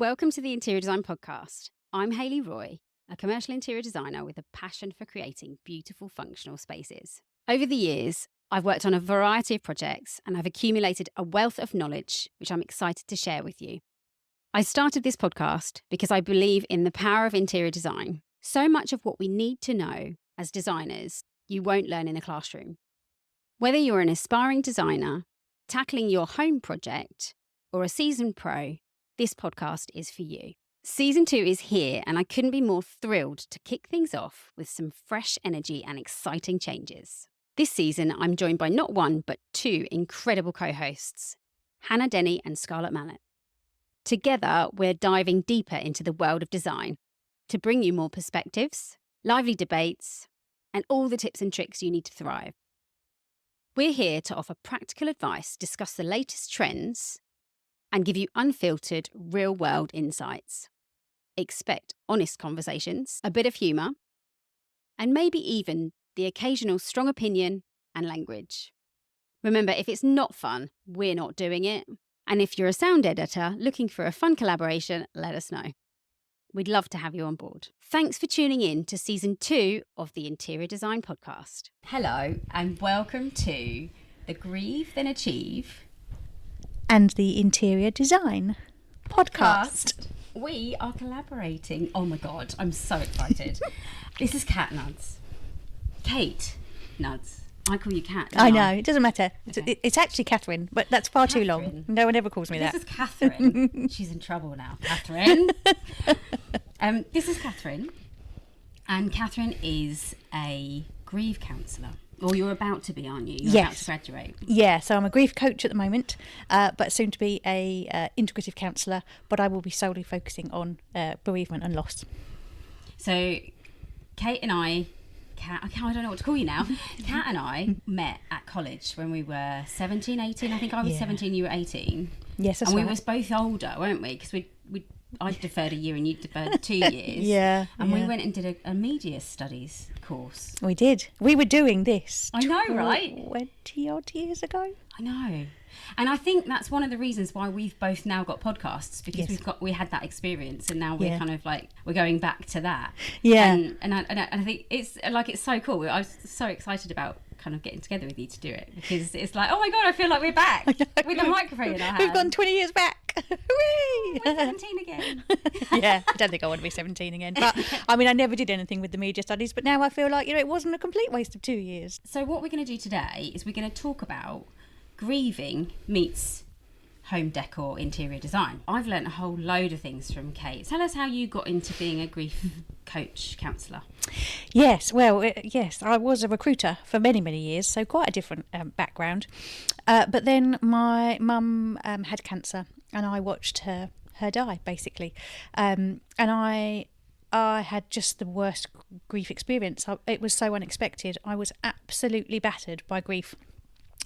Welcome to the Interior Design Podcast. I'm Hayley Roy, a commercial interior designer with a passion for creating beautiful functional spaces. Over the years, I've worked on a variety of projects and I've accumulated a wealth of knowledge which I'm excited to share with you. I started this podcast because I believe in the power of interior design. So much of what we need to know as designers, you won't learn in a classroom. Whether you're an aspiring designer, tackling your home project, or a seasoned pro, this podcast is for you. Season 2 is here, and I couldn't be more thrilled to kick things off with some fresh energy and exciting changes. This season, I'm joined by not one, but two incredible co-hosts, Hannah Denny and Scarlett Mallett. Together, we're diving deeper into the world of design to bring you more perspectives, lively debates, and all the tips and tricks you need to thrive. We're here to offer practical advice, discuss the latest trends, and give you unfiltered, real-world insights. Expect honest conversations, a bit of humour, and maybe even the occasional strong opinion and language. Remember, if it's not fun, we're not doing it. And if you're a sound editor looking for a fun collaboration, let us know. We'd love to have you on board. Thanks for tuning in to Season 2 of the Interior Design Podcast. Hello, and welcome to the Grieve Then Achieve and the Interior Design Podcast. We are collaborating. Oh my God, I'm so excited. This is Cat Nuds. Kate Nuds. I call you Cat. I know, it doesn't matter. Okay. It's actually Catherine, but that's far too long. Catherine. No one ever calls me that. This is Catherine. She's in trouble now. Catherine. This is Catherine. And Catherine is a grief counsellor. Or you're about to be, aren't you? You're about to graduate. Yeah, so I'm a grief coach at the moment, but soon to be a integrative counsellor, but I will be solely focusing on bereavement and loss. So Kate and I don't know what to call you now. Kat and I met at college when we were 17, 18. I think I was 17, you were 18. Yes, that's right. And we were both older, weren't we? Because I deferred a year and you deferred 2 years. Yeah. And we went and did a media studies course. We did. We were doing this. I know, right? 20 odd years ago. I know. And I think that's one of the reasons why we've both now got podcasts, because we had that experience, and now we're kind of like we're going back to that. Yeah. And I think it's so cool. I was so excited about kind of getting together with you to do it, because it's like, oh my God, I feel like we're back with a microphone in our hand. We've gone 20 years back. Hooray! We're 17 again. Yeah, I don't think I want to be 17 again. But I mean, I never did anything with the media studies, but now I feel like, it wasn't a complete waste of 2 years. So what we're going to do today is we're going to talk about grieving meets home decor interior design. I've learnt a whole load of things from Kate. Tell us how you got into being a grief coach counsellor. Yes, well, yes, I was a recruiter for many, many years, so quite a different background. But then my mum had cancer, and I watched her die, basically. And I had just the worst grief experience. It was so unexpected. I was absolutely battered by grief.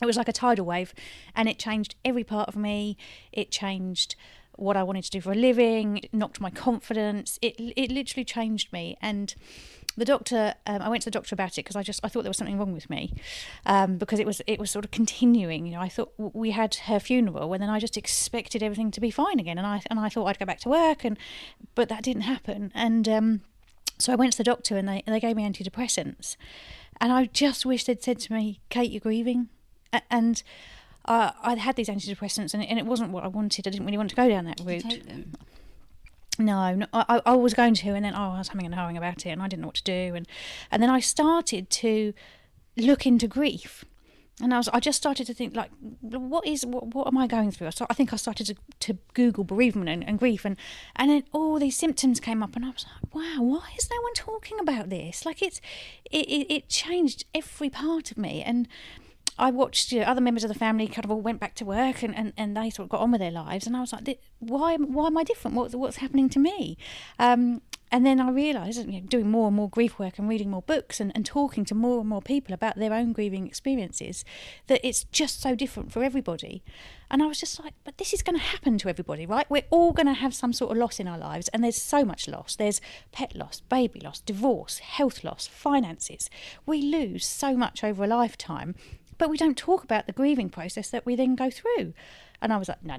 It was like a tidal wave, and it changed every part of me. It changed what I wanted to do for a living. It knocked my confidence. It literally changed me. And the doctor, I went to the doctor about it because I thought there was something wrong with me, because it was sort of continuing. I thought we had her funeral, and then I just expected everything to be fine again, and I thought I'd go back to work, but that didn't happen. And so I went to the doctor, and they gave me antidepressants, and I just wish they'd said to me, Kate, you're grieving. And I'd had these antidepressants, and it wasn't what I wanted. I didn't really want to go down that route. Did you take them? No, I was going to, and then I was humming and hawing about it, and I didn't know what to do. And then I started to look into grief, and I just started to think, like, what am I going through? I think I started to Google bereavement and grief, and then all these symptoms came up, and I was like, wow, why is no one talking about this? Like, it changed every part of me. And I watched other members of the family kind of all went back to work, and they sort of got on with their lives, and I was like, why am I different? What's happening to me? And then I realised, doing more and more grief work and reading more books and talking to more and more people about their own grieving experiences, that it's just so different for everybody. And I was just like, but this is going to happen to everybody, right? We're all going to have some sort of loss in our lives, and there's so much loss. There's pet loss, baby loss, divorce, health loss, finances. We lose so much over a lifetime. but we don't talk about the grieving process that we then go through. And I was like, no,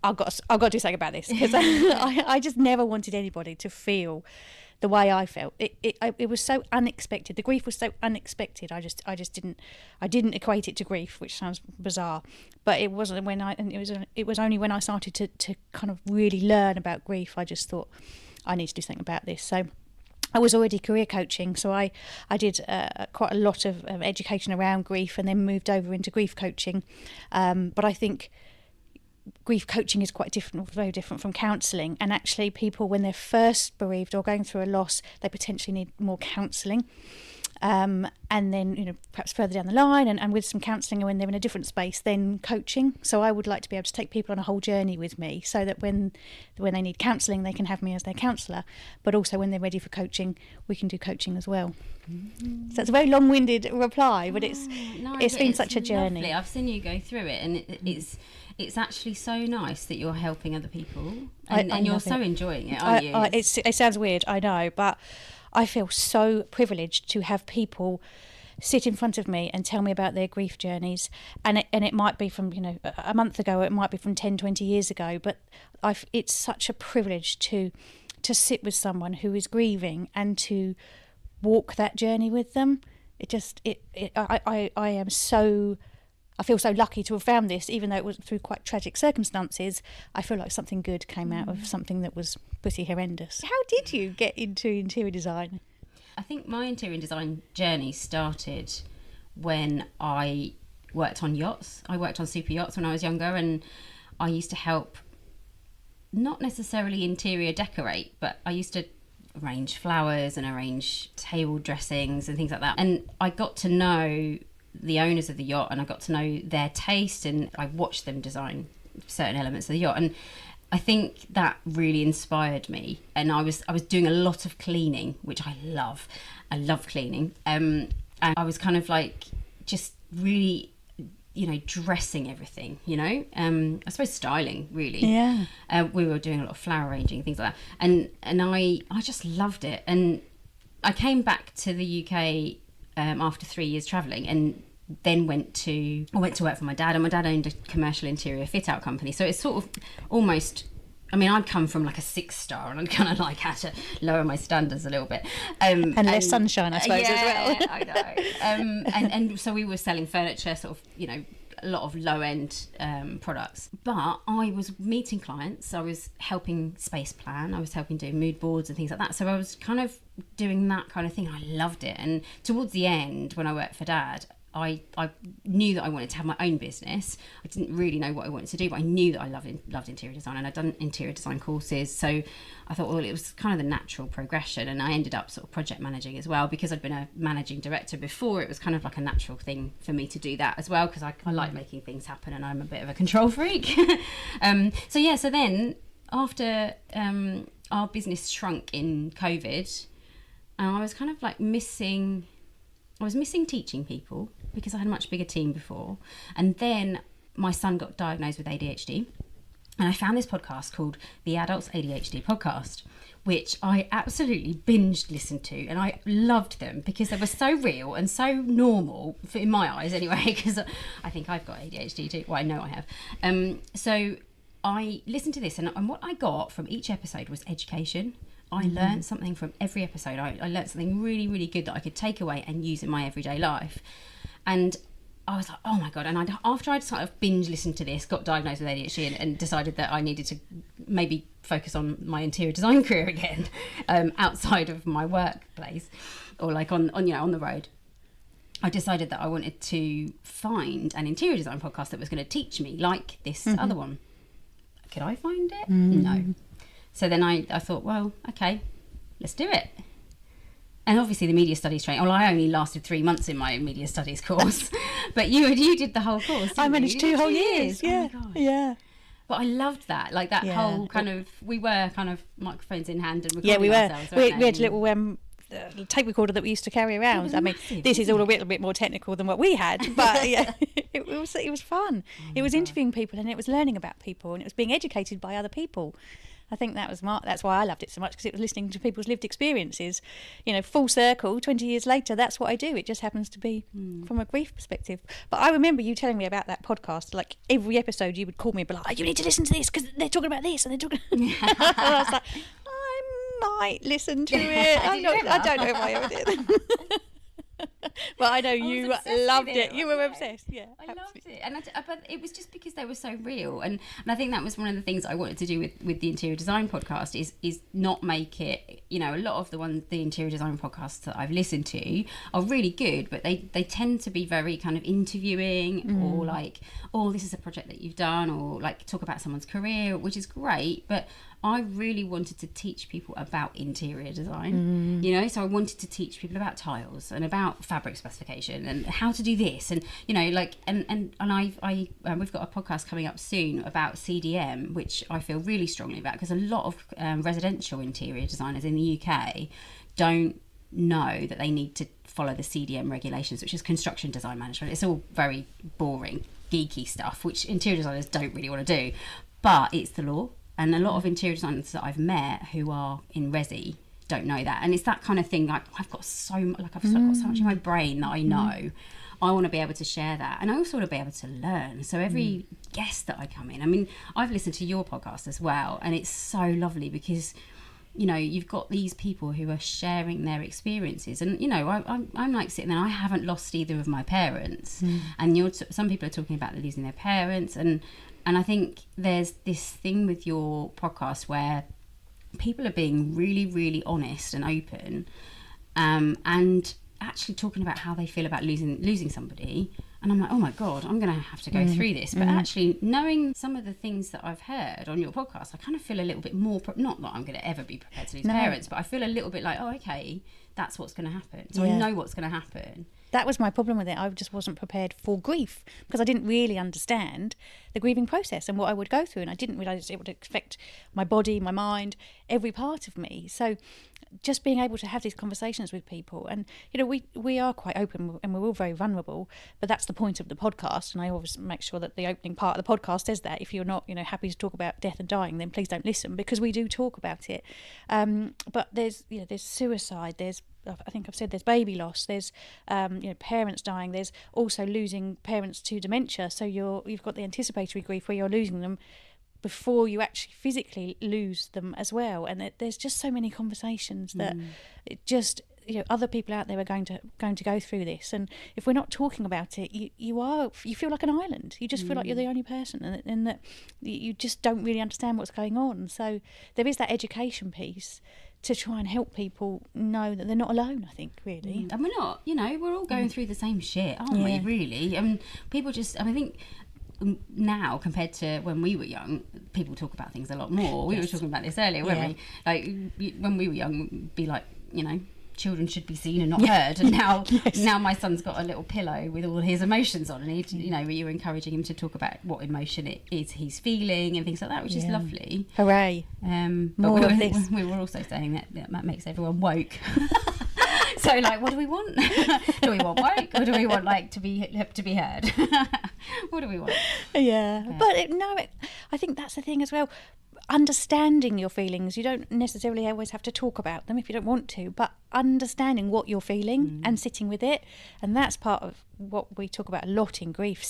I've got to do something about this, because I just never wanted anybody to feel the way I felt. It was so unexpected. The grief was so unexpected. I just didn't equate it to grief, which sounds bizarre, but it wasn't it was only when I started to kind of really learn about grief, I just thought I need to do something about this. So I was already career coaching, so I did quite a lot of education around grief, and then moved over into grief coaching. But I think grief coaching is quite different, very different from counselling. And actually, people, when they're first bereaved or going through a loss, they potentially need more counselling. And then, perhaps further down the line, and with some counselling, when they're in a different space, then coaching. So I would like to be able to take people on a whole journey with me, so that when they need counselling, they can have me as their counsellor. But also when they're ready for coaching, we can do coaching as well. So it's a very long-winded reply, but it's been such a journey. Lovely. I've seen you go through it, and it's actually so nice that you're helping other people, and you're so enjoying it, aren't you? It sounds weird, I know, but I feel so privileged to have people sit in front of me and tell me about their grief journeys, and it might be from a month ago, or it might be from 10, 20 years ago, but it's such a privilege to sit with someone who is grieving and to walk that journey with them. I feel so lucky to have found this, even though it was through quite tragic circumstances. I feel like something good came out of something that was pretty horrendous. How did you get into interior design? I think my interior design journey started when I worked on yachts. I worked on super yachts when I was younger, and I used to help, not necessarily interior decorate, but I used to arrange flowers and arrange table dressings and things like that. And I got to know the owners of the yacht, and I got to know their taste, and I watched them design certain elements of the yacht, and I think that really inspired me. And I was doing a lot of cleaning, which I love cleaning, and I was kind of like just really dressing everything, I suppose styling, really. We were doing a lot of flower arranging, things like that, and I just loved it. And I came back to the UK after 3 years travelling, and then I went to work for my dad, and my dad owned a commercial interior fit out company. So it's sort of almost, I'd come from like a 6-star, and I'd kind of like had to lower my standards a little bit. And less sunshine, I suppose, as well. I know. And so we were selling furniture, sort of, a lot of low-end products. But I was meeting clients, I was helping space plan, I was helping do mood boards and things like that. So I was kind of doing that kind of thing. I loved it. And towards the end, when I worked for Dad, I knew that I wanted to have my own business. I didn't really know what I wanted to do, but I knew that I loved interior design, and I'd done interior design courses. So I thought, well, it was kind of the natural progression, and I ended up sort of project managing as well, because I'd been a managing director before. It was kind of like a natural thing for me to do that as well, because I like making things happen, and I'm a bit of a control freak. So then after our business shrunk in COVID, I was kind of like missing teaching people, because I had a much bigger team before. And then my son got diagnosed with ADHD, and I found this podcast called the Adults ADHD Podcast, which I absolutely binged listened to, and I loved them because they were so real and so normal, in my eyes anyway, because I think I've got ADHD too. Well, I know I have. So I listened to this, and what I got from each episode was education. I learned something from every episode. I learned something really, really good that I could take away and use in my everyday life. And I was like, oh my God. And after I'd sort of binge listened to this, got diagnosed with ADHD, and decided that I needed to maybe focus on my interior design career again, outside of my workplace, or like on the road, I decided that I wanted to find an interior design podcast that was going to teach me, like this other one. Could I find it? No. So then I thought, well, okay, let's do it. And obviously the media studies training, well, I only lasted 3 months in my media studies course, but you did the whole course. I managed 2 whole years. Yeah. Oh my gosh. Yeah. But I loved that, like that whole kind of, we were kind of microphones in hand and recording yeah, we were. ourselves. We had a little tape recorder that we used to carry around. I mean, massive, this is all a little bit more technical than what we had, but yeah, it was fun. It was interviewing people, and it was learning about people, and it was being educated by other people. I think that's why I loved it so much, because it was listening to people's lived experiences. Full circle, 20 years later, that's what I do. It just happens to be from a grief perspective. But I remember you telling me about that podcast. Like every episode, you would call me and be like, "You need to listen to this because they're talking about this and they're talking." And I was like, I might listen to it. I don't know if I ever did. But I know you loved it. You were obsessed. Yeah, I loved it, and but it was just because they were so real, and I think that was one of the things I wanted to do with the interior design podcast is not make it. A lot of the interior design podcasts that I've listened to are really good, but they tend to be very kind of interviewing or like, oh, this is a project that you've done, or like talk about someone's career, which is great, but I really wanted to teach people about interior design, so I wanted to teach people about tiles and about fabric specification and how to do this, and we've got a podcast coming up soon about CDM, which I feel really strongly about, because a lot of residential interior designers in the UK don't know that they need to follow the CDM regulations, which is construction design management. It's all very boring, geeky stuff, which interior designers don't really want to do, but it's the law. And a lot of interior designers that I've met who are in resi don't know that. And it's that kind of thing, like I've got so much in my brain that I know. I want to be able to share that. And I also want to be able to learn. So every guest that I come in, I mean, I've listened to your podcast as well, and it's so lovely because, you've got these people who are sharing their experiences. And, I'm like sitting there, I haven't lost either of my parents. And some people are talking about losing their parents. And I think there's this thing with your podcast where people are being really, really honest and open, and actually talking about how they feel about losing somebody. And I'm like, oh my God, I'm going to have to go through this. But actually, knowing some of the things that I've heard on your podcast, I kind of feel a little bit more, not that I'm going to ever be prepared to lose parents, but I feel a little bit like, oh, okay, that's what's going to happen. So I know what's going to happen. That was my problem with it. I just wasn't prepared for grief because I didn't really understand the grieving process and what I would go through. And I didn't realise it would affect my body, my mind, every part of me. So just being able to have these conversations with people, and we are quite open and we're all very vulnerable, but that's the point of the podcast. And I always make sure that the opening part of the podcast says that if you're not happy to talk about death and dying, then please don't listen, because we do talk about it. But there's suicide, I think I've said there's baby loss, there's parents dying, there's also losing parents to dementia. So you've got the anticipatory grief where you're losing them before you actually physically lose them as well. And there's just so many conversations that it just other people out there are going to go through this, and if we're not talking about it, you feel like an island. You just feel like you're the only person, and that you just don't really understand what's going on. So there is that education piece to try and help people know that they're not alone, I think, really. And we're not, we're all going through the same shit, aren't we, really? I mean, people I think now compared to when we were young, people talk about things a lot more. We were talking about this earlier, weren't we? Like, when we were young, it'd be like, children should be seen and not heard. And now my son's got a little pillow with all his emotions on, and you're encouraging him to talk about what emotion it is he's feeling and things like that, which is lovely. Hooray! But we were also saying that makes everyone woke. So, like, what do we want? Do we want woke, or do we want to be heard? What do we want? Yeah. But I think that's the thing as well. Understanding your feelings. You don't necessarily always have to talk about them if you don't want to, but understanding what you're feeling and sitting with it. And that's part of what we talk about a lot in grief.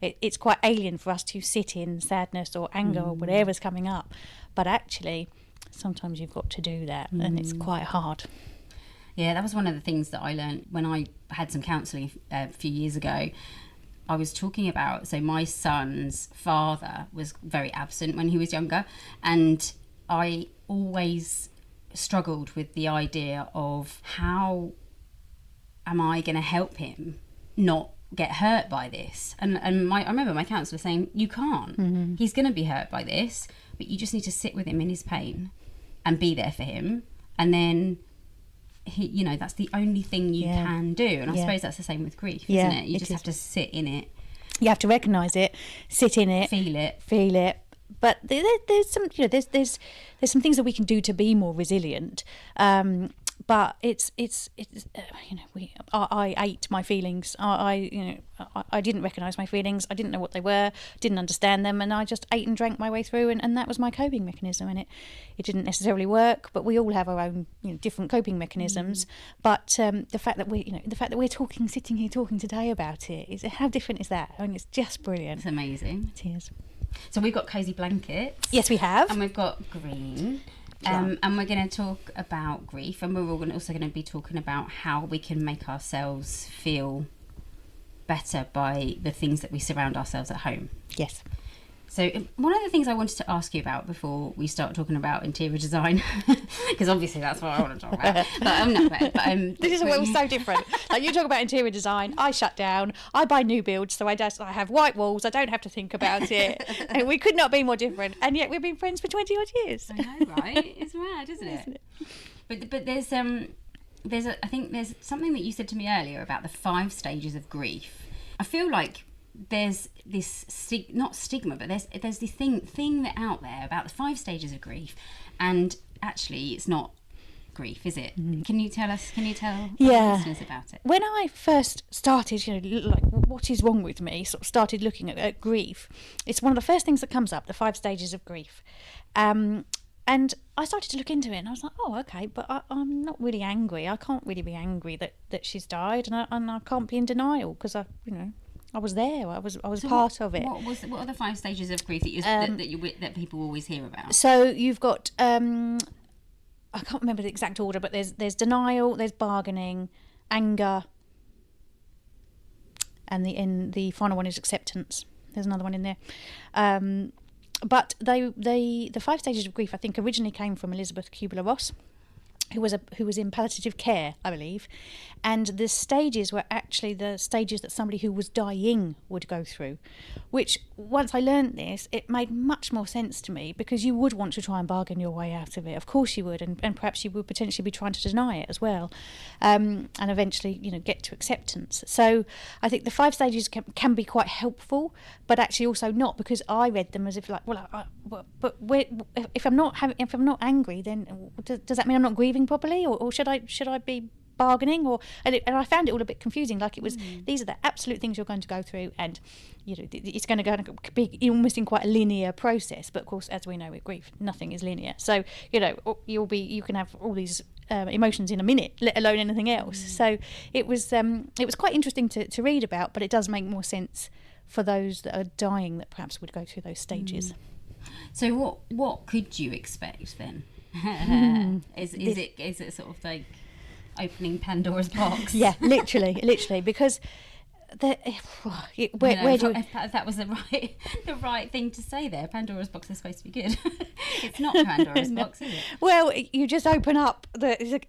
It's quite alien for us to sit in sadness or anger or whatever's coming up, but actually sometimes you've got to do that, and it's quite hard. Yeah, that was one of the things that I learned when I had some counselling a few years ago. I was talking about, so my son's father was very absent when he was younger, and I always struggled with the idea of how am I going to help him not get hurt by this? And I remember my counsellor saying, you can't. He's going to be hurt by this, but you just need to sit with him in his pain and be there for him, and then that's the only thing you can do. And I suppose that's the same with grief, isn't it? You just have to sit in it. You have to recognise it, sit in it, feel it. But there's some, there's some things that we can do to be more resilient. But it's I ate my feelings. I didn't recognise my feelings. I didn't know what they were, didn't understand them, and I just ate and drank my way through, and that was my coping mechanism. And it didn't necessarily work, but we all have our own different coping mechanisms. But the fact that we're sitting here talking today about it, how different is that? I mean, it's just brilliant. It's amazing. It is. So we've got cosy blankets. Yes, we have. And we've got green. And we're going to talk about grief, and we're also going to be talking about how we can make ourselves feel better by the things that we surround ourselves at home. Yes. So one of the things I wanted to ask you about before we start talking about interior design, because obviously that's what I want to talk about. This is all so different. Like, you talk about interior design, I shut down, I buy new builds, so I have white walls, I don't have to think about it. And we could not be more different, and yet we've been friends for 20 odd years. I know, right? It's mad, isn't it? But there's I think there's something that you said to me earlier about the 5 stages of grief. I feel like there's this not stigma, but there's this thing that out there about the 5 stages of grief, and actually it's not grief, is it? Can you tell listeners about it? When I first started, like, what is wrong with me, sort of started looking at grief, it's one of the first things that comes up, the 5 stages of grief. And I started to look into it, and I was like, oh, okay, but I'm not really angry. I can't really be angry that she's died, and I can't be in denial, because I was there. I was part of it. What are the 5 stages of grief that people always hear about? So you've got I can't remember the exact order, but there's denial, there's bargaining, anger, and the final one is acceptance. There's another one in there. But the 5 stages of grief, I think, originally came from Elizabeth Kubler-Ross, who was in palliative care, I believe, and the stages were actually the stages that somebody who was dying would go through, which, once I learned this, it made much more sense to me, because you would want to try and bargain your way out of it. Of course you would, and perhaps you would potentially be trying to deny it as well, and eventually get to acceptance. So I think the 5 stages can be quite helpful, but actually also not, because I read them as if, like, if I'm not angry, then does that mean I'm not grieving properly, or should I be bargaining, and I found it all a bit confusing. Like, it was these are the absolute things you're going to go through, and it's going to be almost in quite a linear process. But of course, as we know with grief, nothing is linear. So you can have all these emotions in a minute, let alone anything else. So it was quite interesting to read about, but it does make more sense for those that are dying that perhaps would go through those stages. So what could you expect then? Is it sort of like opening Pandora's box? Yeah, literally, because if that was the right thing to say there. Pandora's box is supposed to be good. It's not Pandora's box, is it? Well, you just open up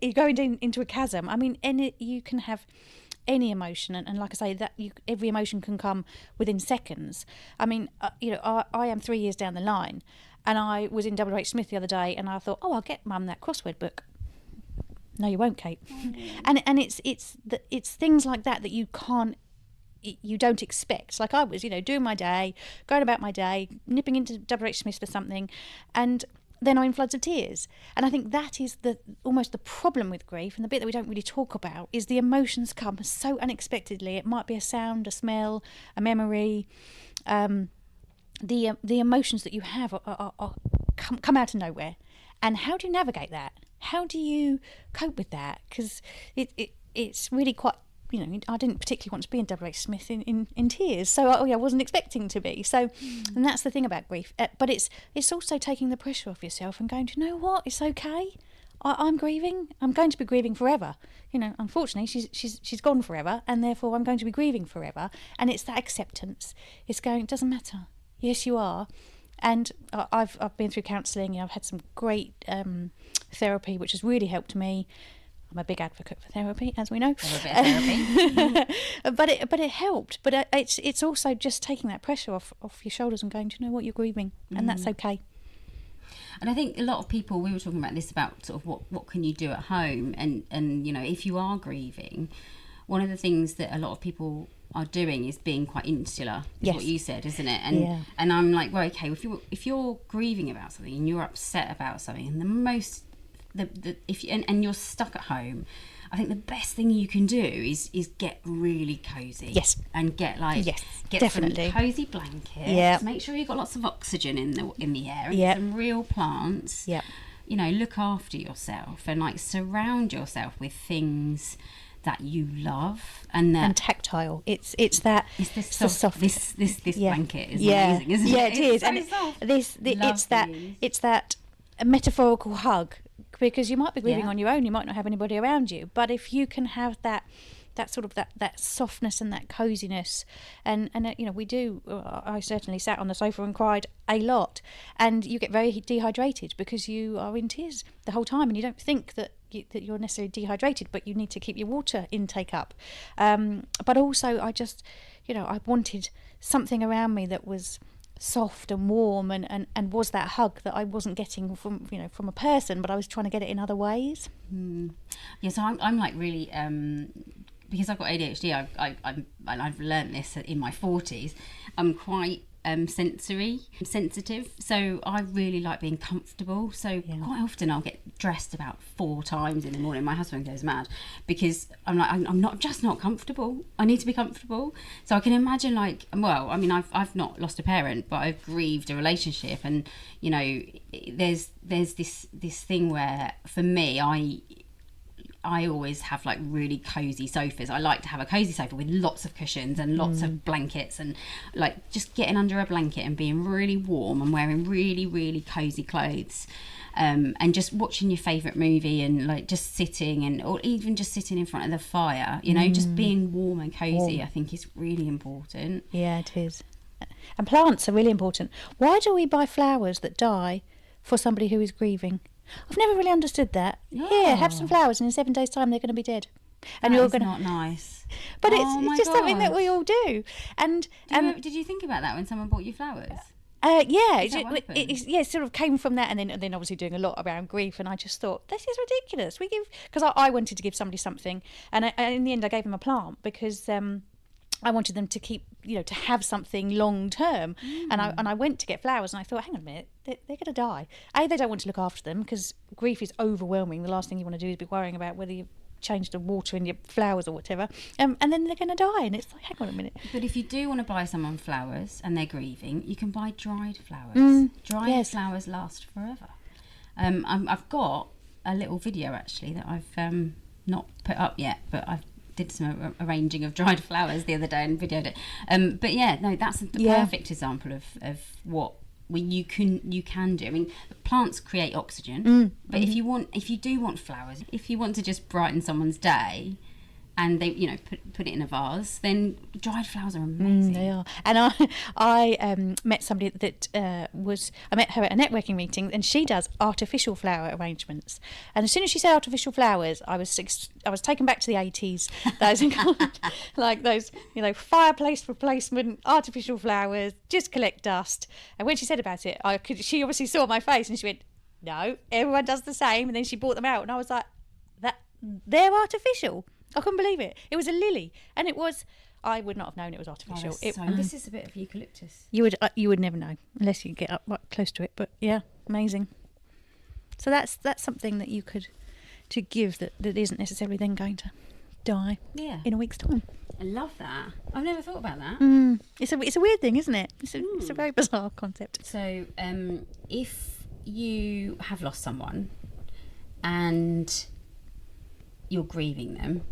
you go into a chasm. I mean, you can have any emotion, and like I say, that every emotion can come within seconds. I mean, I am 3 years down the line, and I was in WH Smith the other day, and I thought, oh, I'll get Mum that crossword book. No, you won't, Kate. And it's things like that you don't expect. Like, I was, doing my day, going about my day, nipping into WH Smith for something, and then I'm in floods of tears. And I think that is almost the problem with grief, and the bit that we don't really talk about is the emotions come so unexpectedly. It might be a sound, a smell, a memory. The emotions that you have come out of nowhere. And how do you navigate that? How do you cope with that? Because it's really quite, I didn't particularly want to be in WH Smith in tears, so I wasn't expecting to be. So, and that's the thing about grief. But it's also taking the pressure off yourself and going, do you know what? It's okay. I'm grieving. I'm going to be grieving forever. Unfortunately, she's gone forever, and therefore I'm going to be grieving forever. And it's that acceptance. It's going, it doesn't matter. Yes, you are. And I've been through counselling. I've had some great therapy, which has really helped me. I'm a big advocate for therapy, as we know. Therapy. but it helped. But it's also just taking that pressure off your shoulders and going, do you know what, you're grieving, and that's okay. And I think a lot of people, we were talking about this, about sort of what can you do at home, and if you are grieving, one of the things that a lot of people are doing is being quite insular, is what you said, isn't it? And I'm like, well, okay, if you're grieving about something and you're upset about something, and and you're stuck at home, I think the best thing you can do is get really cozy. Yes. And get definitely some cozy blankets. Yeah. Make sure you've got lots of oxygen in the air. And Yeah. some real plants. Yeah. You know, look after yourself and like surround yourself with things that you love and tactile. It's that it's this the soft. This blanket is yeah. amazing, isn't yeah, it? it is. So And soft. it's that metaphorical hug, because you might be grieving Yeah. on your own, you might not have anybody around you, but if you can have that sort of that softness and that coziness, and you know, we do. I certainly sat on the sofa and cried a lot, and you get very dehydrated because you are in tears the whole time, and you don't think that you're necessarily dehydrated, but you need to keep your water intake up. But also, I just, you know, I wanted something around me that was soft and warm and was that hug that I wasn't getting from a person, but I was trying to get it in other ways. Yeah, so I'm like really because I've got ADHD. I've learned this in my 40s. I'm quite sensitive, so I really like being comfortable. So quite often I'll get dressed about 4 times in the morning. My husband goes mad because I'm like, I'm not comfortable. I need to be comfortable. So I can imagine, like, well, I mean, I've not lost a parent, but I've grieved a relationship, and you know, there's this thing where for me, I always have like really cozy sofas. I like to have a cozy sofa with lots of cushions and lots of blankets, and like just getting under a blanket and being really warm and wearing really, really cozy clothes, and just watching your favourite movie and like just sitting or even just sitting in front of the fire, you know, just being warm and cozy. I think is really important. Yeah, it is. And plants are really important. Why do we buy flowers that die for somebody who is grieving? I've never really understood that. Here, have some flowers, and in 7 days' time they're going to be dead. And you're going not nice. But it's just something that we all do. And did you think about that when someone bought you flowers? It sort of came from that, and then obviously doing a lot around grief, and I just thought, this is ridiculous. Because I wanted to give somebody something, and in the end I gave them a plant because I wanted them to keep, you know, to have something long term. And I went to get flowers, and I thought, hang on a minute, they're going to die. They don't want to look after them because grief is overwhelming. The last thing you want to do is be worrying about whether you've changed the water in your flowers or whatever, and then they're going to die, and it's like, hang on a minute. But if you do want to buy someone flowers and they're grieving, you can buy dried flowers. Dried flowers last forever. I've got a little video actually that I've not put up yet, but I've did some arranging of dried flowers the other day and videoed it. But yeah, no, that's the perfect example of what you can do. I mean, plants create oxygen, but if you do want flowers, if you want to just brighten someo's day, and they, you know, put it in a vase, then dried flowers are amazing. They are. And I met somebody that I met her at a networking meeting, and she does artificial flower arrangements. And as soon as she said artificial flowers, I was taken back to the 80s. Those like those, you know, fireplace replacement artificial flowers, just collect dust. And when she said about it, she obviously saw my face, and she went, "No, everyone does the same." And then she brought them out, and I was like, they're artificial. I couldn't believe it. It was a lily, and I would not have known it was artificial. This is a bit of eucalyptus. You would never know unless you get up right close to it. But yeah, amazing. So that's something that you could to give that isn't necessarily then going to die in a week's time. I love that. I've never thought about that. It's a weird thing, isn't it? It's a very bizarre concept. So if you have lost someone and you're grieving them,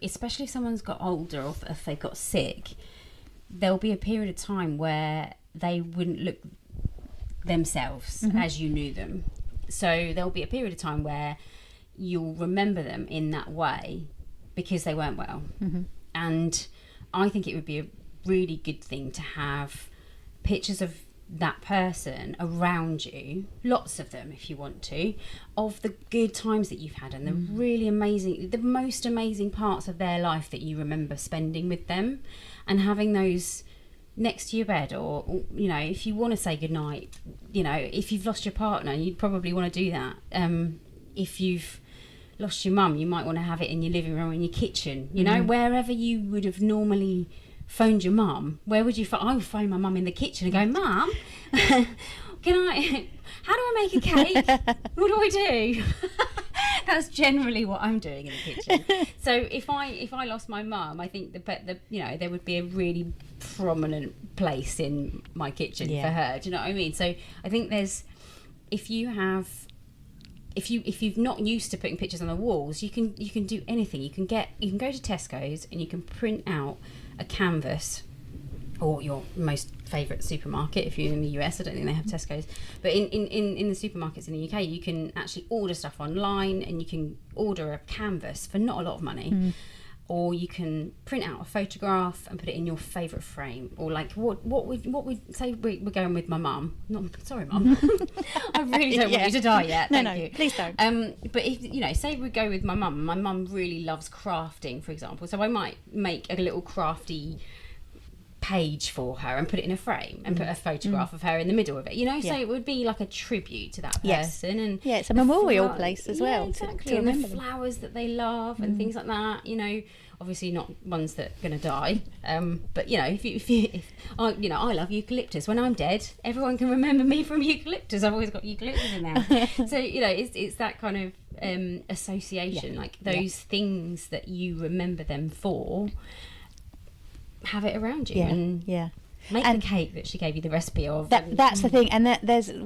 especially if someone's got older or if they've got sick, there'll be a period of time where they wouldn't look themselves as you knew them. So there'll be a period of time where you'll remember them in that way because they weren't well. And I think it would be a really good thing to have pictures of that person around you, lots of them if you want to, of the good times that you've had and the really amazing, the most amazing parts of their life that you remember spending with them, and having those next to your bed, or you know, if you want to say goodnight, you know, if you've lost your partner, you'd probably want to do that. If you've lost your mum, you might want to have it in your living room, in your kitchen, you know, wherever you would have normally phoned your mum. Where would you I would phone my mum in the kitchen and go, "Mum, how do I make a cake? What do I do?" That's generally what I'm doing in the kitchen. So if I lost my mum, I think there would be a really prominent place in my kitchen for her. Do you know what I mean? So I think if you've not used to putting pictures on the walls, you can do anything. You can go to Tesco's and you can print out a canvas, or your most favourite supermarket. If you're in the US, I don't think they have Tesco's, but in the supermarkets in the UK, you can actually order stuff online, and you can order a canvas for not a lot of money. Or you can print out a photograph and put it in your favourite frame. Or like what would say we're going with my mum. Sorry, Mum. I really don't want you to die yet. Thank you. Please don't. But if say we go with my mum. My mum really loves crafting, for example. So I might make a little crafty page for her and put it in a frame and put a photograph of her in the middle of it. So it would be like a tribute to that person. And it's a memorial place as well. Exactly. To and remember the flowers that they love and things like that. Obviously not ones that are going to die. But if I love eucalyptus. When I'm dead, everyone can remember me from eucalyptus. I've always got eucalyptus in there. So it's that kind of association, like those things that you remember them for. Have it around you and make the cake that she gave you the recipe of. That's the thing, and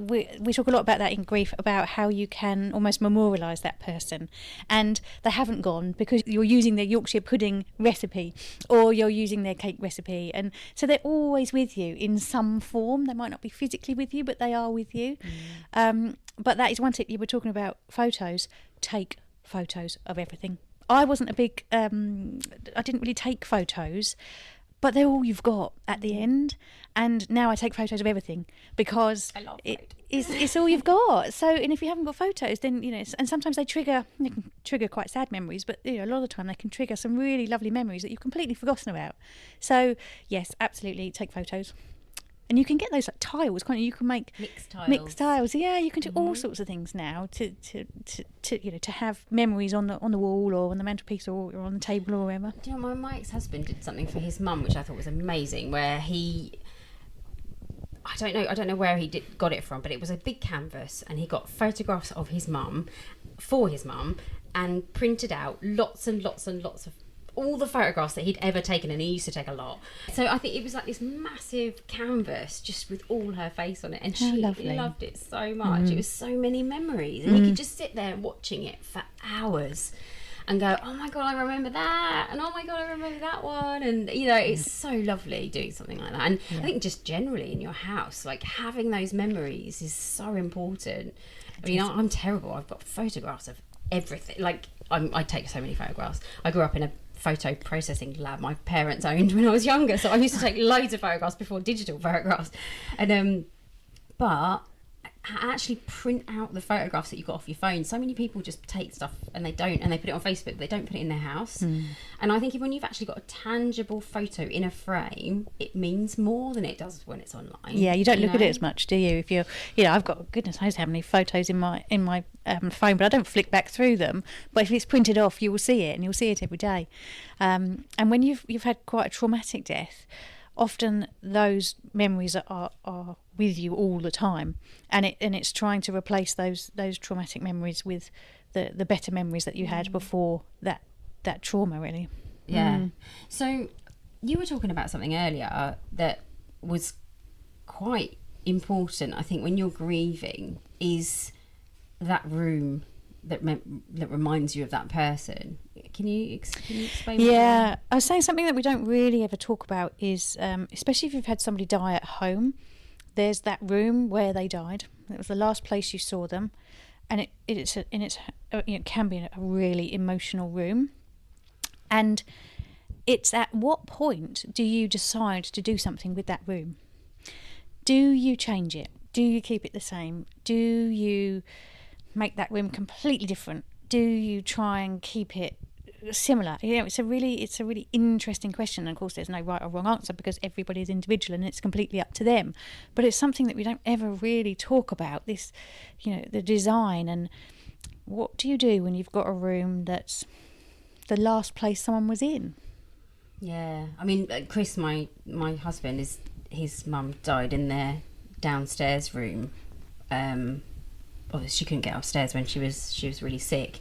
we talk a lot about that in grief, about how you can almost memorialise that person, and they haven't gone because you're using their Yorkshire pudding recipe or you're using their cake recipe, and so they're always with you in some form. They might not be physically with you, but they are with you. But that is one tip. You were talking about photos. Take photos of everything. I wasn't a big I didn't really take photos, but they're all you've got at the end. And now I take photos of everything because it's all you've got. So, and if you haven't got photos, then, and sometimes they can trigger quite sad memories, but a lot of the time they can trigger some really lovely memories that you've completely forgotten about. So, yes, absolutely, take photos. And you can get those like tiles, can't you? You can make mixed tiles. Yeah, you can do all sorts of things now to have memories on the wall or on the mantelpiece or on the table or wherever. Do you know, my ex-husband did something for his mum, which I thought was amazing, where I don't know where he got it from, but it was a big canvas, and he got photographs of his mum for his mum, and printed out lots and lots and lots of all the photographs that he'd ever taken, and he used to take a lot. So I think it was like this massive canvas just with all her face on it, and she loved it so much. It was so many memories, and you could just sit there watching it for hours and go, oh my god, I remember that, and oh my god, I remember that one, and it's so lovely doing something like that. And I think just generally in your house, like having those memories is so important. I mean, I'm terrible. I've got photographs of everything. Like I take so many photographs. I grew up in a photo processing lab my parents owned when I was younger, so I used to take loads of photographs before digital photographs, and but actually print out the photographs that you got off your phone. So many people just take stuff and they put it on Facebook, they don't put it in their house. And I think when you've actually got a tangible photo in a frame, it means more than it does when it's online. Yeah, you don't look at it as much, do you? If you're, I've got goodness knows how many photos in my phone, but I don't flick back through them. But if it's printed off, you will see it, and you'll see it every day. And when you've had quite a traumatic death, often those memories are with you all the time, and it's trying to replace those traumatic memories with the better memories that you had before that trauma, really. Yeah. So you were talking about something earlier that was quite important, I think, when you're grieving, is that room that reminds you of that person. Can you explain? Yeah, I was saying something that we don't really ever talk about is, especially if you've had somebody die at home, there's that room where they died. It was the last place you saw them, and it can be a really emotional room. And it's at what point do you decide to do something with that room? Do you change it? Do you keep it the same? Do you make that room completely different? Do you try and keep it similar? It's a really interesting question, and of course there's no right or wrong answer because everybody is individual and it's completely up to them. But it's something that we don't ever really talk about, this, the design, and what do you do when you've got a room that's the last place someone was in? Yeah, I mean, Chris, my husband, his mum died in their downstairs room obviously she couldn't get upstairs when she was really sick,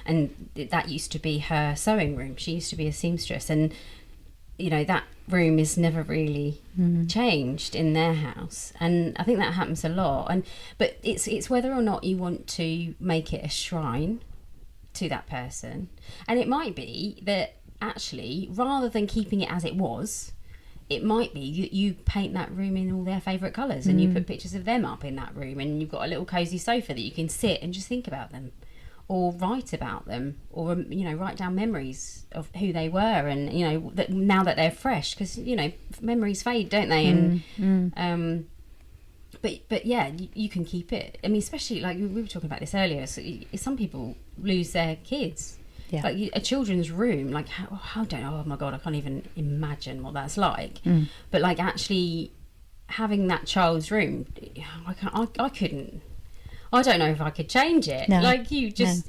and that used to be her sewing room. She used to be a seamstress, and you know, that room is never really changed in their house, and I think that happens a lot. But it's whether or not you want to make it a shrine to that person, and it might be that actually, rather than keeping it as it was, it might be you paint that room in all their favourite colours, and you put pictures of them up in that room, and you've got a little cosy sofa that you can sit and just think about them, or write about them, or you know, write down memories of who they were, and you know, that now that they're fresh, because you know, memories fade, don't they? And but yeah, you can keep it. I mean, especially like we were talking about this earlier. So some people lose their kids. Yeah. Like a children's room, like how don't oh my god, I can't even imagine what that's like. But like actually having that child's room, I couldn't. I don't know if I could change it. No. Like you just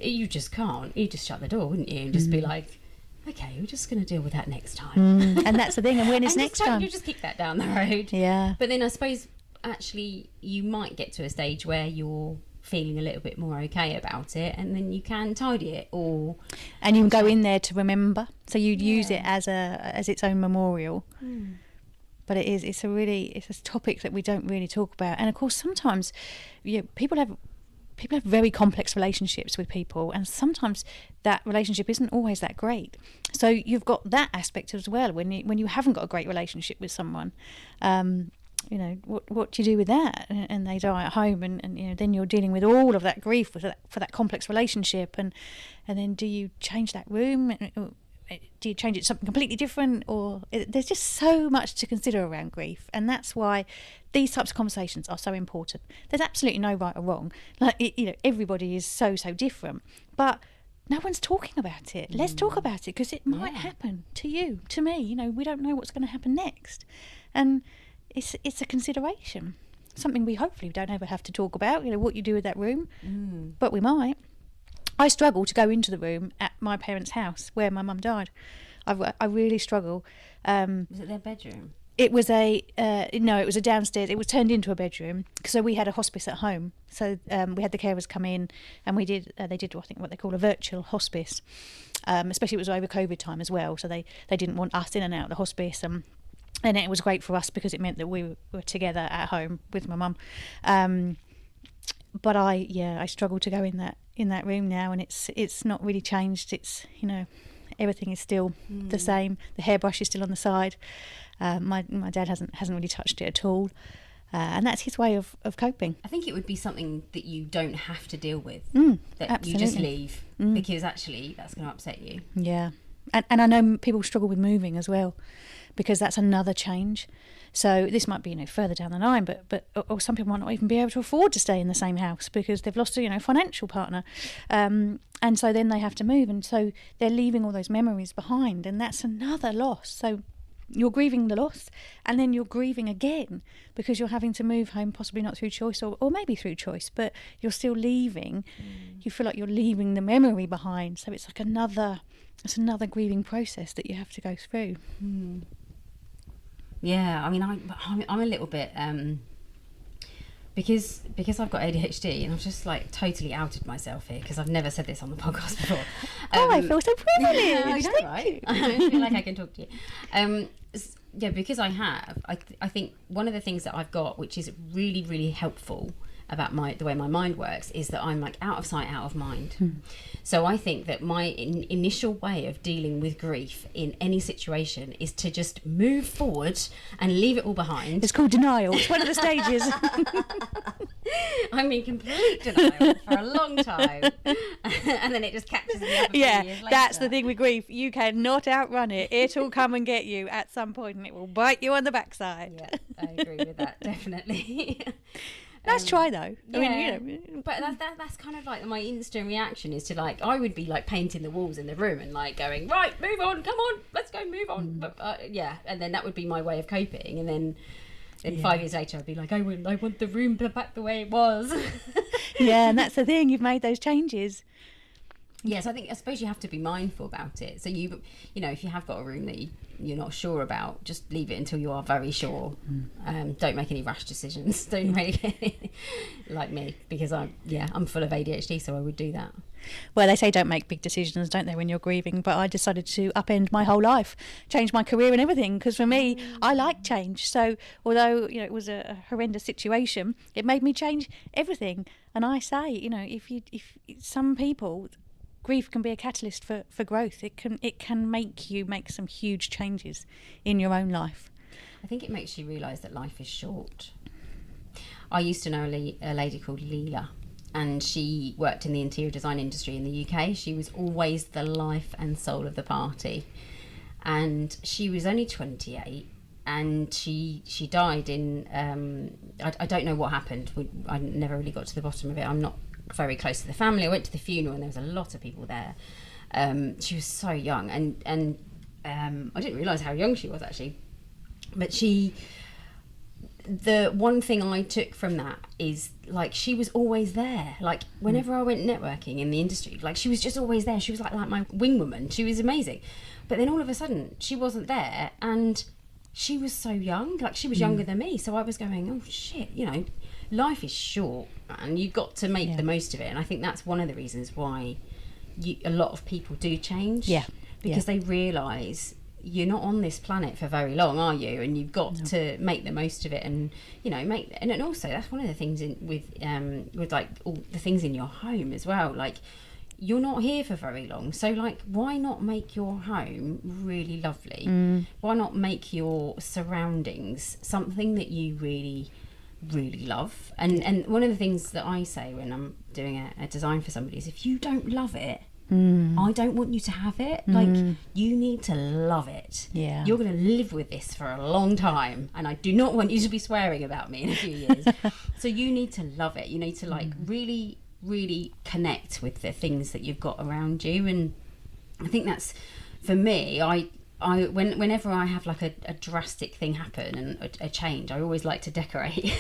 can't. You just shut the door, wouldn't you, and just be like, okay, we're just going to deal with that next time. And that's the thing. And when is next time? You just kick that down the road. Yeah. But then I suppose actually you might get to a stage where you're feeling a little bit more okay about it, and then you can tidy it, and you can go in there to remember. So you'd use it as its own memorial. But it's a topic that we don't really talk about. And of course, sometimes people have very complex relationships with people, and sometimes that relationship isn't always that great. So you've got that aspect as well when you haven't got a great relationship with someone. You know, what do you do with that? And they die at home, and you know, then you're dealing with all of that grief for that complex relationship, and then do you change that room? Do you change it to something completely different? Or there's just so much to consider around grief, and that's why these types of conversations are so important. There's absolutely no right or wrong. Like you know, everybody is so different, but no one's talking about it. Let's talk about it, because it might happen to you, to me. You know, we don't know what's going to happen next, and it's a consideration. Something we hopefully don't ever have to talk about. You know, what you do with that room, but we might. I struggle to go into the room at my parents' house where my mum died. I really struggle. Was it their bedroom? It was no, it was a downstairs. It was turned into a bedroom. So we had a hospice at home. So we had the carers come in, and they did I think what they call a virtual hospice. Especially it was over COVID time as well. So they didn't want us in and out of the hospice. And it was great for us because it meant that we were together at home with my mum. But I struggle to go in that room now, and it's not really changed. It's, you know, everything is still the same. The hairbrush is still on the side. My dad hasn't really touched it at all, and that's his way of coping. I think it would be something that you don't have to deal with. That Absolutely. you just leave, because actually that's going to upset you. Yeah, and I know people struggle with moving as well, because that's another change. So this might be, you know, further down the line, but or some people might not even be able to afford to stay in the same house because they've lost a, you know, financial partner, and so then they have to move, and so they're leaving all those memories behind, and that's another loss. So you're grieving the loss, and then you're grieving again because you're having to move home, possibly not through choice, or maybe through choice, but you're still leaving. You feel like you're leaving the memory behind, so it's like another grieving process that you have to go through. Yeah, I mean, I'm a little bit because I've got ADHD, and I've just like totally outed myself here because I've never said this on the podcast before. I feel so privileged. I know, Thank right? you. I feel like I can talk to you. Yeah, because I think one of the things that I've got, which is really, really helpful about the way my mind works, is that I'm like out of sight, out of mind. So I think that my initial way of dealing with grief in any situation is to just move forward and leave it all behind. It's called denial. It's one of the stages. I'm in complete denial for a long time, and then it just catches me up a few years later. That's the thing with grief. You cannot outrun it. It'll come and get you at some point, and it will bite you on the backside. Yeah, I agree with that, definitely. Nice try though. Yeah, I mean, you know, but that's kind of like my instant reaction is to like, I would be like painting the walls in the room and like going, right, move on, come on, let's go, move on. But yeah, and then that would be my way of coping, and then 5 years later I'd be like, I want the room back the way it was. Yeah, and that's the thing, you've made those changes. Yes, I suppose you have to be mindful about it. So you know, if you have got a room that you're not sure about, just leave it until you are very sure. Don't make any rash decisions. Don't make any, like me, because I'm full of ADHD, so I would do that. Well, they say don't make big decisions, don't they, when you're grieving? But I decided to upend my whole life, change my career and everything, because for me, I like change. So although, you know, it was a horrendous situation, it made me change everything. And I say, you know, if some people, grief can be a catalyst for growth. It can make you make some huge changes in your own life. I think it makes you realise that life is short. I used to know a lady called Leela, and she worked in the interior design industry in the UK. She was always the life and soul of the party, and she was only 28, and she died in I don't know what happened. I never really got to the bottom of it. I'm not very close to the family. I went to the funeral and there was a lot of people there. She was so young, and I didn't realise how young she was actually, but the one thing I took from that is, like, she was always there. Like, whenever I went networking in the industry, like, she was just always there. She was like my wing woman. She was amazing. But then all of a sudden she wasn't there, and she was so young. Like, she was younger than me. So I was going, oh shit, you know, life is short and you've got to make the most of it. And I think that's one of the reasons why a lot of people do change. Yeah. Because they realise you're not on this planet for very long, are you? And you've got to make the most of it, and, you know, and also that's one of the things with like all the things in your home as well. Like, you're not here for very long, so, like, why not make your home really lovely? Why not make your surroundings something that you really love? And one of the things that I say when I'm doing a design for somebody is, if you don't love it, I don't want you to have it. Like, you need to love it. Yeah. You're going to live with this for a long time, and I do not want you to be swearing about me in a few years. So you need to love it. You need to, like, really connect with the things that you've got around you. And I think that's, for me, whenever I have, like, a drastic thing happen and a change, I always like to decorate.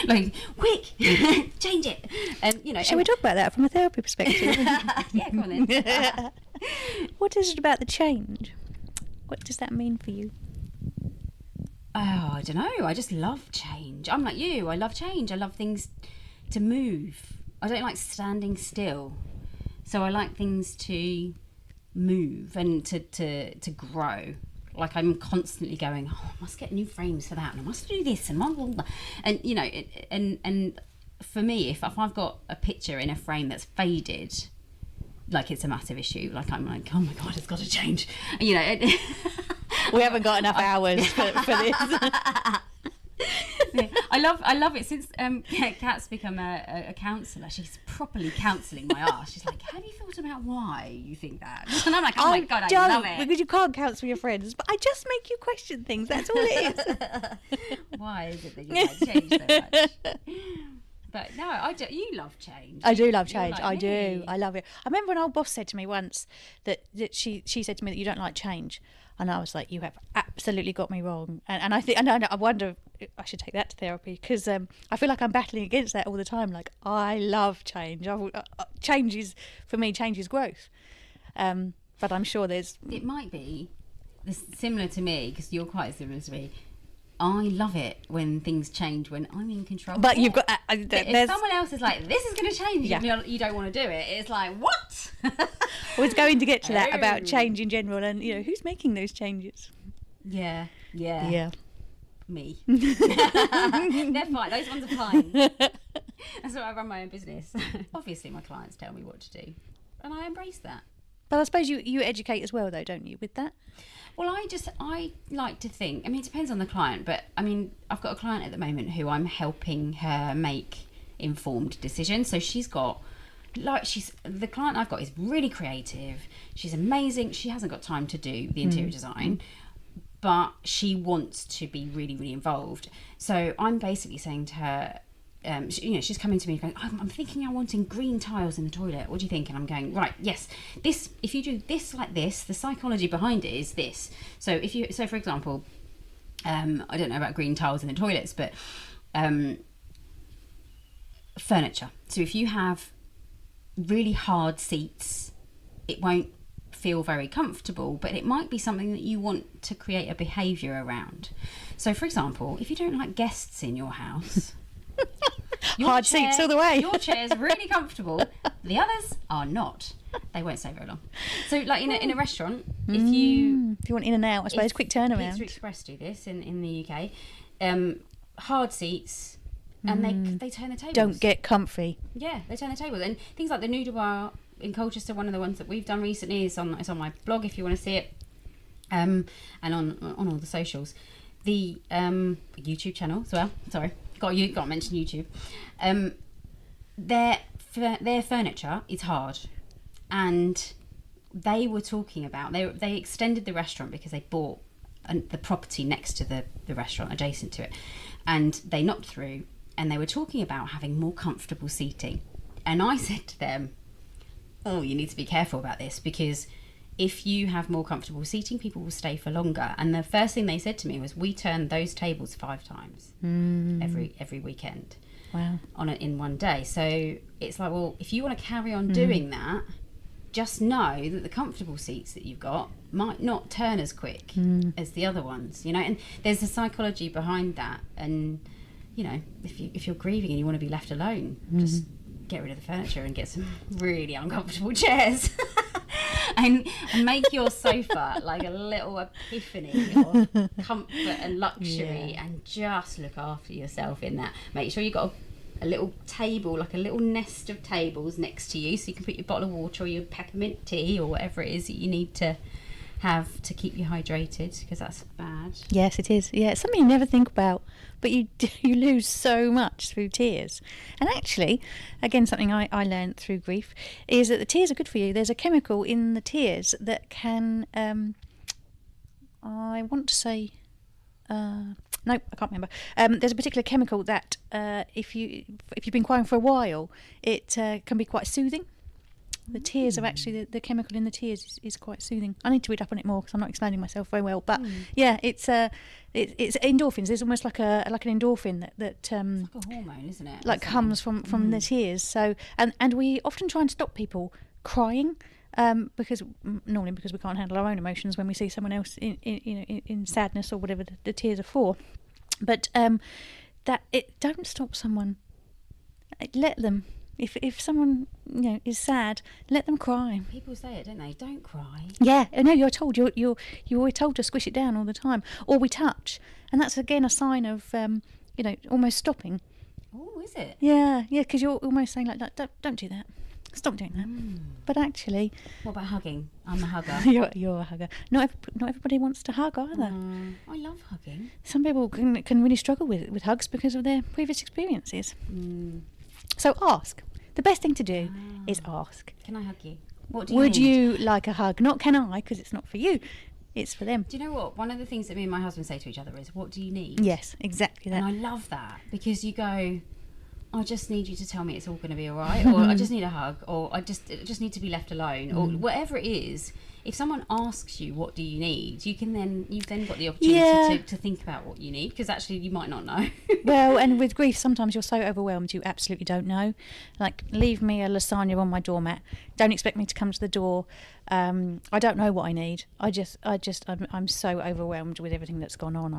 Like, quick, change it. And, you know, Shall we talk about that from a therapy perspective? yeah, go on then. What is it about the change? What does that mean for you? Oh, I don't know. I just love change. I'm like you. I love change. I love things to move. I don't like standing still. So I like things to move and to grow. Like, I'm constantly going, oh, I must get new frames for that, and I must do this, and blah, blah, blah. And, you know, and for me, if I've got a picture in a frame that's faded, like, it's a massive issue. Like, I'm like, oh my God, it's got to change. And, you know, We haven't got enough hours for this. Yeah, I love it. Since Kat's become a counsellor, she's properly counselling my arse. She's like, have you thought about why you think that? And I'm like, oh my God, I love it. Because you can't counsel your friends, but I just make you question things. That's all it is. Why is it that you like change so much? But no, you love change. I do love change. Like I me. do. I love it. I remember an old boss said to me once that she said to me that you don't like change. And I was like, you have absolutely got me wrong. And I think, I wonder if I should take that to therapy, because I feel like I'm battling against that all the time. Like, I love change. Change is, for me, change is growth. But I'm sure It might be similar to me, because you're quite similar to me. I love it when things change, when I'm in control. But you've got... if someone else is like, this is going to change, Yeah. and you don't want to do it, it's like, what? I was going to get to that about Oh. change in general, and, you know, who's making those changes? Yeah. Me. They're fine. Those ones are fine. That's why I run my own business. Obviously, my clients tell me what to do, and I embrace that. But I suppose you educate as well, though, don't you, with that? Well, I like to think, I mean, it depends on the client, but I mean, I've got a client at the moment who I'm helping her make informed decisions. So the client I've got is really creative. She's amazing. She hasn't got time to do the interior design, but she wants to be really, really involved. So I'm basically saying to her, she's coming to me going, I'm thinking I'm wanting green tiles in the toilet. What do you think? And I'm going, right, yes, this, if you do this like this, the psychology behind it is this. So for example, I don't know about green tiles in the toilets, but furniture. So if you have really hard seats it won't feel very comfortable, but it might be something that you want to create a behaviour around. So, for example, if you don't like guests in your house, hard seats all the way. Your chair's really comfortable. The others are not. They won't stay very long. So, like in a restaurant, if you want in and out, I suppose, quick turnaround. Pizza Express do this in the UK. Hard seats, and they turn the tables. Don't get comfy. Yeah, they turn the tables, and things like the Noodle Bar in Colchester. One of the ones that we've done recently is on my blog if you want to see it, and on all the socials. The YouTube channel as well. Sorry, got to mention YouTube. Their furniture is hard, and they were talking about they extended the restaurant because they bought the property next to the restaurant, adjacent to it, and they knocked through, and they were talking about having more comfortable seating. And I said to them, oh, you need to be careful about this, because if you have more comfortable seating, people will stay for longer. And the first thing they said to me was, we turn those tables 5 times every weekend. Wow. In one day. So it's like, well, if you want to carry on doing that, just know that the comfortable seats that you've got might not turn as quick as the other ones, you know. And there's a psychology behind that. And, you know, if you're grieving and you want to be left alone, just get rid of the furniture and get some really uncomfortable chairs. and make your sofa like a little epiphany of comfort and luxury, and just look after yourself in that. Make sure you've got a little table, like a little nest of tables next to you, so you can put your bottle of water or your peppermint tea or whatever it is that you need to have to keep you hydrated, because that's bad. Yes, it is. Yeah, it's something you never think about, but you lose so much through tears. And actually, again, something I learned through grief is that the tears are good for you. There's a chemical in the tears that can, I want to say, no, I can't remember. There's a particular chemical that if you've been crying for a while, it can be quite soothing. The tears are actually the chemical in the tears is quite soothing. I need to read up on it more because I'm not explaining myself very well. But yeah, it's endorphins. There's almost like an endorphin that it's like a hormone, isn't it? Like comes from the tears. So and we often try and stop people crying. Because normally we can't handle our own emotions when we see someone else in sadness or whatever the tears are for. But that it don't stop someone. Let them. If someone is sad, let them cry. People say it, don't they? Don't cry. Yeah, no, you're told. You're always told to squish it down all the time, or we touch, and that's again a sign of almost stopping. Oh, is it? Yeah, because you're almost saying like, don't do that. Stop doing that. But actually, what about hugging? I'm a hugger. You're a hugger. Not everybody wants to hug either. I love hugging. Some people can really struggle with hugs because of their previous experiences. So ask. The best thing to do is ask. Can I hug you? What do you Would need? you like a hug? Not can I, because it's not for you. It's for them. Do you know what? One of the things that me and my husband say to each other is, what do you need? Yes, exactly that. And I love that, because you go, I just need you to tell me it's all going to be all right, or I just need a hug, or I just need to be left alone, or whatever it is. If someone asks you what do you need, you've then got the opportunity to think about what you need, because actually you might not know. Well, and with grief, sometimes you're so overwhelmed you absolutely don't know. Like, leave me a lasagna on my doormat. Don't expect me to come to the door. I don't know what I need. I'm so overwhelmed with everything that's gone on.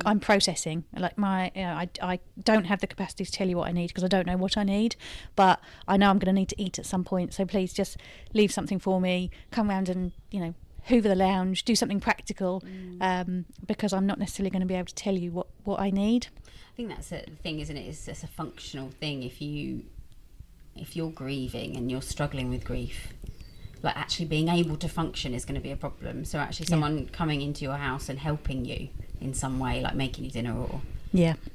I'm processing. Like I don't have the capacity to tell you what I need because I don't know what I need, but I know I'm going to need to eat at some point. So please just leave something for me. Come round and hoover the lounge, do something practical, because I'm not necessarily going to be able to tell you what I need. I think that's the thing, isn't it? It's a functional thing. If you're grieving and you're struggling with grief, like actually being able to function is going to be a problem. So actually someone coming into your house and helping you in some way, like making you dinner or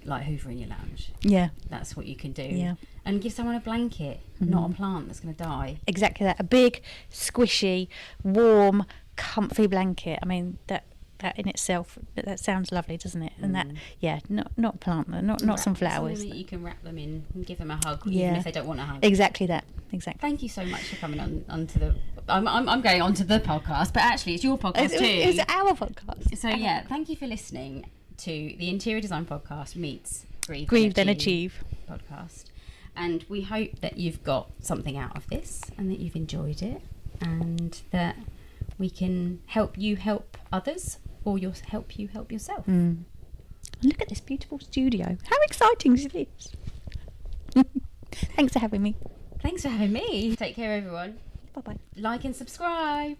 like hoovering your lounge. Yeah. That's what you can do. Yeah. And give someone a blanket, not a plant that's going to die. Exactly that. A big, squishy, warm, comfy blanket. I mean, that in itself, that sounds lovely, doesn't it? And that, not a plant, not some flowers. Something that you can wrap them in and give them a hug, even if they don't want a hug. Exactly that. Exactly. Thank you so much for coming onto the. I'm going onto the podcast, but actually it's your podcast too. It's our podcast. So thank you for listening to the Interior Design Podcast meets Grieve Then Achieve podcast, and we hope that you've got something out of this and that you've enjoyed it. and that we can help you help others, or help you help yourself. Look at this beautiful studio. How exciting is this? Thanks for having me. Thanks for having me. Take care, everyone. Bye-bye. Like and subscribe.